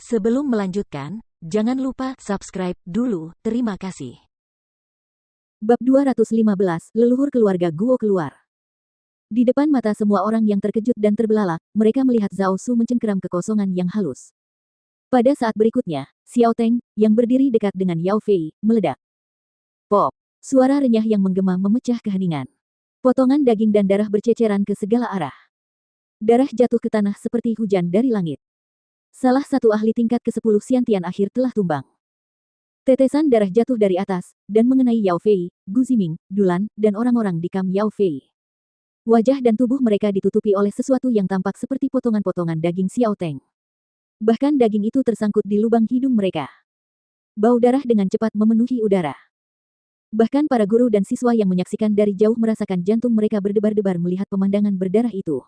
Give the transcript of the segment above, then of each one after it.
Sebelum melanjutkan, jangan lupa subscribe dulu. Terima kasih. Bab 215, Leluhur Keluarga Guo keluar. Di depan mata semua orang yang terkejut dan terbelalak, mereka melihat Zhao Su mencengkeram kekosongan yang halus. Pada saat berikutnya, Xiao Teng, yang berdiri dekat dengan Yao Fei, meledak. Pop! Suara renyah yang menggema memecah keheningan. Potongan daging dan darah berceceran ke segala arah. Darah jatuh ke tanah seperti hujan dari langit. Salah satu ahli tingkat ke-10 Xiantian akhir telah tumbang. Tetesan darah jatuh dari atas, dan mengenai Yao Fei, Gu Ziming, Dulan, dan orang-orang di kamp Yao Fei. Wajah dan tubuh mereka ditutupi oleh sesuatu yang tampak seperti potongan-potongan daging Xiao Teng. Bahkan daging itu tersangkut di lubang hidung mereka. Bau darah dengan cepat memenuhi udara. Bahkan para guru dan siswa yang menyaksikan dari jauh merasakan jantung mereka berdebar-debar melihat pemandangan berdarah itu.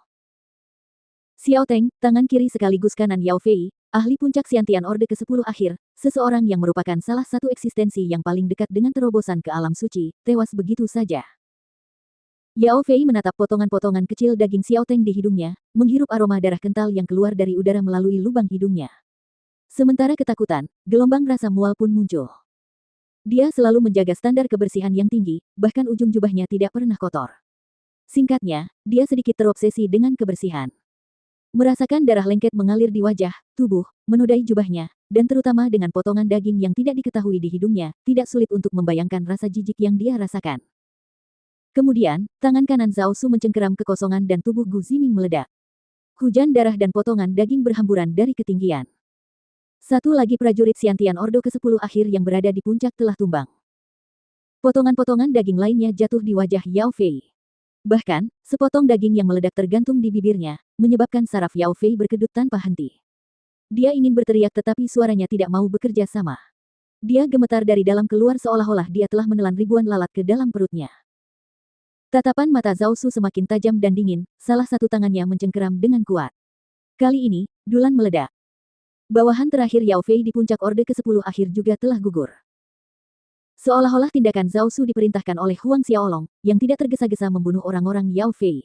Xiao Teng, tangan kiri sekaligus kanan Yao Fei, ahli puncak Xiantian Orde ke-10 akhir, seseorang yang merupakan salah satu eksistensi yang paling dekat dengan terobosan ke alam suci, tewas begitu saja. Yao Fei menatap potongan-potongan kecil daging Xiao Teng di hidungnya, menghirup aroma darah kental yang keluar dari udara melalui lubang hidungnya. Sementara ketakutan, gelombang rasa mual pun muncul. Dia selalu menjaga standar kebersihan yang tinggi, bahkan ujung jubahnya tidak pernah kotor. Singkatnya, dia sedikit terobsesi dengan kebersihan. Merasakan darah lengket mengalir di wajah, tubuh, menodai jubahnya, dan terutama dengan potongan daging yang tidak diketahui di hidungnya, tidak sulit untuk membayangkan rasa jijik yang dia rasakan. Kemudian, tangan kanan Zhao Su mencengkeram kekosongan dan tubuh Gu Ziming meledak. Hujan darah dan potongan daging berhamburan dari ketinggian. Satu lagi prajurit Xiantian Ordo ke-10 akhir yang berada di puncak telah tumbang. Potongan-potongan daging lainnya jatuh di wajah Yao Fei. Bahkan, sepotong daging yang meledak tergantung di bibirnya, menyebabkan saraf Yao Fei berkedut tanpa henti. Dia ingin berteriak tetapi suaranya tidak mau bekerja sama. Dia gemetar dari dalam keluar seolah-olah dia telah menelan ribuan lalat ke dalam perutnya. Tatapan mata Zhao Su semakin tajam dan dingin, salah satu tangannya mencengkeram dengan kuat. Kali ini, Dulan meledak. Bawahan terakhir Yao Fei di puncak Orde ke-10 akhir juga telah gugur. Seolah-olah tindakan Zhao Su diperintahkan oleh Huang Xiaolong, yang tidak tergesa-gesa membunuh orang-orang Yao Fei.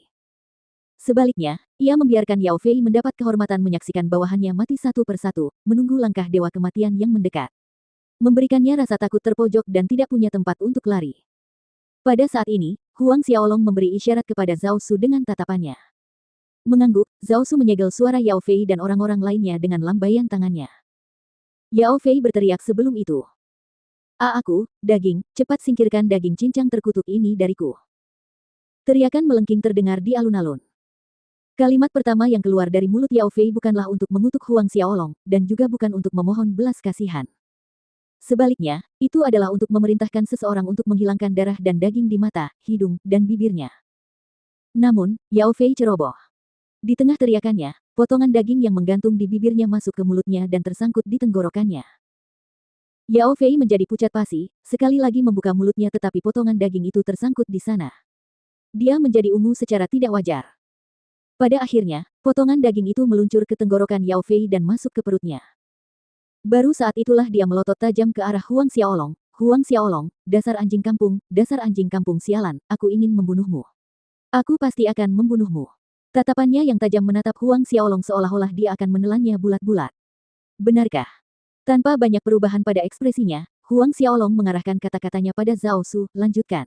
Sebaliknya, ia membiarkan Yao Fei mendapat kehormatan menyaksikan bawahannya mati satu persatu, menunggu langkah dewa kematian yang mendekat. Memberikannya rasa takut terpojok dan tidak punya tempat untuk lari. Pada saat ini, Huang Xiaolong memberi isyarat kepada Zhao Su dengan tatapannya. Mengangguk, Zhao Su menyegel suara Yao Fei dan orang-orang lainnya dengan lambaian tangannya. Yao Fei berteriak sebelum itu. Aku, daging, cepat singkirkan daging cincang terkutuk ini dariku. Teriakan melengking terdengar di alun-alun. Kalimat pertama yang keluar dari mulut Yao Fei bukanlah untuk mengutuk Huang Xiaolong, dan juga bukan untuk memohon belas kasihan. Sebaliknya, itu adalah untuk memerintahkan seseorang untuk menghilangkan darah dan daging di mata, hidung, dan bibirnya. Namun, Yao Fei ceroboh. Di tengah teriakannya, potongan daging yang menggantung di bibirnya masuk ke mulutnya dan tersangkut di tenggorokannya. Yao Fei menjadi pucat pasi, sekali lagi membuka mulutnya tetapi potongan daging itu tersangkut di sana. Dia menjadi ungu secara tidak wajar. Pada akhirnya, potongan daging itu meluncur ke tenggorokan Yao Fei dan masuk ke perutnya. Baru saat itulah dia melotot tajam ke arah Huang Xiaolong. Huang Xiaolong, dasar anjing kampung sialan, aku ingin membunuhmu. Aku pasti akan membunuhmu. Tatapannya yang tajam menatap Huang Xiaolong seolah-olah dia akan menelannya bulat-bulat. Benarkah? Tanpa banyak perubahan pada ekspresinya, Huang Xiaolong mengarahkan kata-katanya pada Zhao Su, lanjutkan.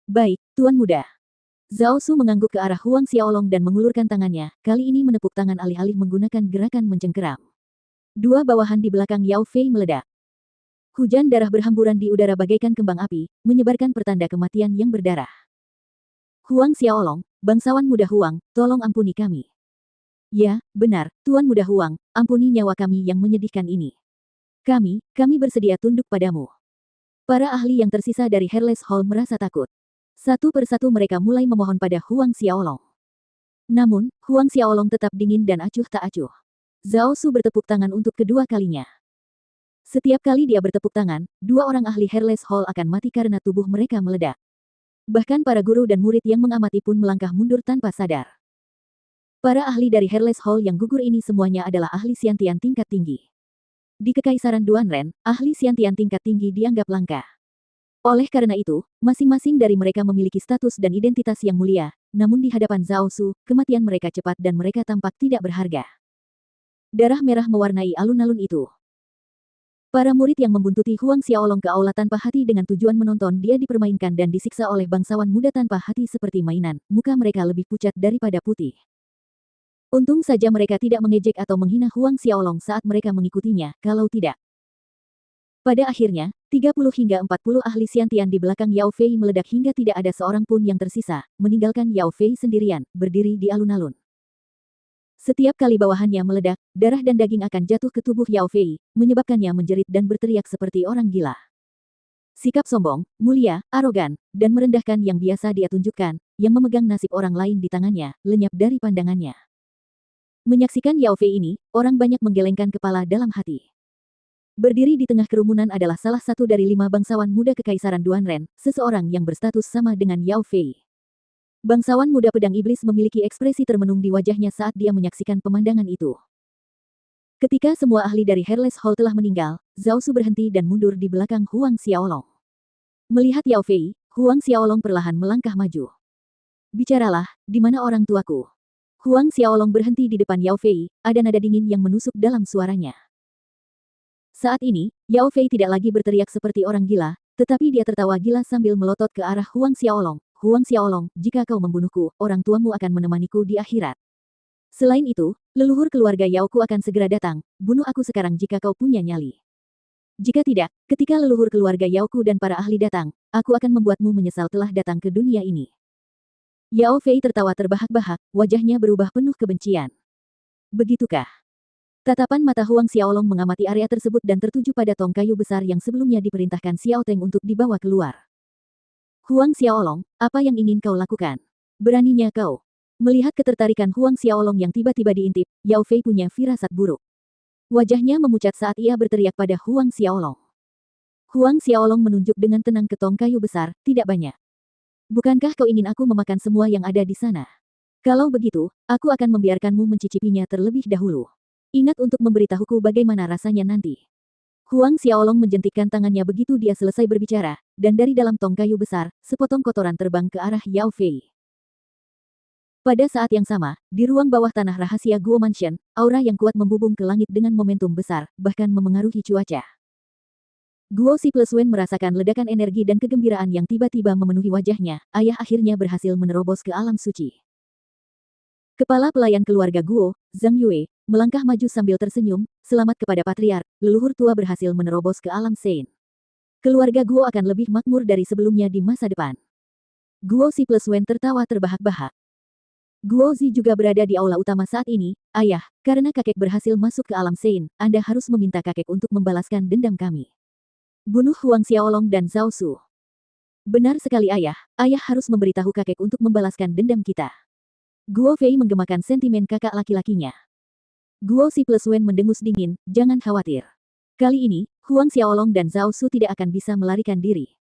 Baik, Tuan Muda. Zhao Su mengangguk ke arah Huang Xiaolong dan mengulurkan tangannya, kali ini menepuk tangan alih-alih menggunakan gerakan mencengkeram. Dua bawahan di belakang Yao Fei meledak. Hujan darah berhamburan di udara bagaikan kembang api, menyebarkan pertanda kematian yang berdarah. Huang Xiaolong, bangsawan muda Huang, tolong ampuni kami. Ya, benar, Tuan Muda Huang, ampuni nyawa kami yang menyedihkan ini. Kami bersedia tunduk padamu. Para ahli yang tersisa dari Heartless Hall merasa takut. Satu persatu mereka mulai memohon pada Huang Xiaolong. Namun, Huang Xiaolong tetap dingin dan acuh tak acuh. Zhao Su bertepuk tangan untuk kedua kalinya. Setiap kali dia bertepuk tangan, dua orang ahli Heartless Hall akan mati karena tubuh mereka meledak. Bahkan para guru dan murid yang mengamati pun melangkah mundur tanpa sadar. Para ahli dari Heartless Hall yang gugur ini semuanya adalah ahli Xiantian tingkat tinggi. Di Kekaisaran Duanren, ahli Xiantian tingkat tinggi dianggap langka. Oleh karena itu, masing-masing dari mereka memiliki status dan identitas yang mulia, namun di hadapan Zhao Su, kematian mereka cepat dan mereka tampak tidak berharga. Darah merah mewarnai alun-alun itu. Para murid yang membuntuti Huang Xiaolong ke aula tanpa hati dengan tujuan menonton dia dipermainkan dan disiksa oleh bangsawan muda tanpa hati seperti mainan, muka mereka lebih pucat daripada putih. Untung saja mereka tidak mengejek atau menghina Huang Xiaolong saat mereka mengikutinya, kalau tidak. Pada akhirnya, 30 hingga 40 ahli Xiantian di belakang Yao Fei meledak hingga tidak ada seorang pun yang tersisa, meninggalkan Yao Fei sendirian, berdiri di alun-alun. Setiap kali bawahannya meledak, darah dan daging akan jatuh ke tubuh Yao Fei, menyebabkannya menjerit dan berteriak seperti orang gila. Sikap sombong, mulia, arogan, dan merendahkan yang biasa dia tunjukkan, yang memegang nasib orang lain di tangannya, lenyap dari pandangannya. Menyaksikan Yao Fei ini, orang banyak menggelengkan kepala dalam hati. Berdiri di tengah kerumunan adalah salah satu dari 5 bangsawan muda Kekaisaran Duanren, seseorang yang berstatus sama dengan Yao Fei. Bangsawan muda pedang iblis memiliki ekspresi termenung di wajahnya saat dia menyaksikan pemandangan itu. Ketika semua ahli dari Hairless Hall telah meninggal, Zhao Su berhenti dan mundur di belakang Huang Xiaolong. Melihat Yao Fei, Huang Xiaolong perlahan melangkah maju. Bicaralah, di mana orang tuaku? Huang Xiaolong berhenti di depan Yao Fei, ada nada dingin yang menusuk dalam suaranya. Saat ini, Yao Fei tidak lagi berteriak seperti orang gila, tetapi dia tertawa gila sambil melotot ke arah Huang Xiaolong. Huang Xiaolong, jika kau membunuhku, orang tuamu akan menemaniku di akhirat. Selain itu, leluhur keluarga Yaoku akan segera datang, bunuh aku sekarang jika kau punya nyali. Jika tidak, ketika leluhur keluarga Yaoku dan para ahli datang, aku akan membuatmu menyesal telah datang ke dunia ini. Yao Fei tertawa terbahak-bahak, wajahnya berubah penuh kebencian. Begitukah? Tatapan mata Huang Xiaolong mengamati area tersebut dan tertuju pada tong kayu besar yang sebelumnya diperintahkan Xiao Teng untuk dibawa keluar. Huang Xiaolong, apa yang ingin kau lakukan? Beraninya kau. Melihat ketertarikan Huang Xiaolong yang tiba-tiba diintip, Yao Fei punya firasat buruk. Wajahnya memucat saat ia berteriak pada Huang Xiaolong. Huang Xiaolong menunjuk dengan tenang ke tong kayu besar, tidak banyak. Bukankah kau ingin aku memakan semua yang ada di sana? Kalau begitu, aku akan membiarkanmu mencicipinya terlebih dahulu. Ingat untuk memberitahuku bagaimana rasanya nanti. Huang Xiaolong menjentikkan tangannya begitu dia selesai berbicara, dan dari dalam tong kayu besar, sepotong kotoran terbang ke arah Yao Fei. Pada saat yang sama, di ruang bawah tanah rahasia Guo Mansion, aura yang kuat membubung ke langit dengan momentum besar, bahkan memengaruhi cuaca. Guo Si Plus Wen merasakan ledakan energi dan kegembiraan yang tiba-tiba memenuhi wajahnya, ayah akhirnya berhasil menerobos ke alam suci. Kepala pelayan keluarga Guo, Zhang Yue, melangkah maju sambil tersenyum, selamat kepada patriark, leluhur tua berhasil menerobos ke alam Sein. Keluarga Guo akan lebih makmur dari sebelumnya di masa depan. Guo Si Plus Wen tertawa terbahak-bahak. Guo Zi juga berada di aula utama saat ini, ayah, karena kakek berhasil masuk ke alam Sein, Anda harus meminta kakek untuk membalaskan dendam kami. Bunuh Huang Xiaolong dan Zhao Su. Benar sekali ayah harus memberitahu kakek untuk membalaskan dendam kita. Guo Fei menggemakan sentimen kakak laki-lakinya. Guo Si Plus Wen mendengus dingin, jangan khawatir. Kali ini, Huang Xiaolong dan Zhao Su tidak akan bisa melarikan diri.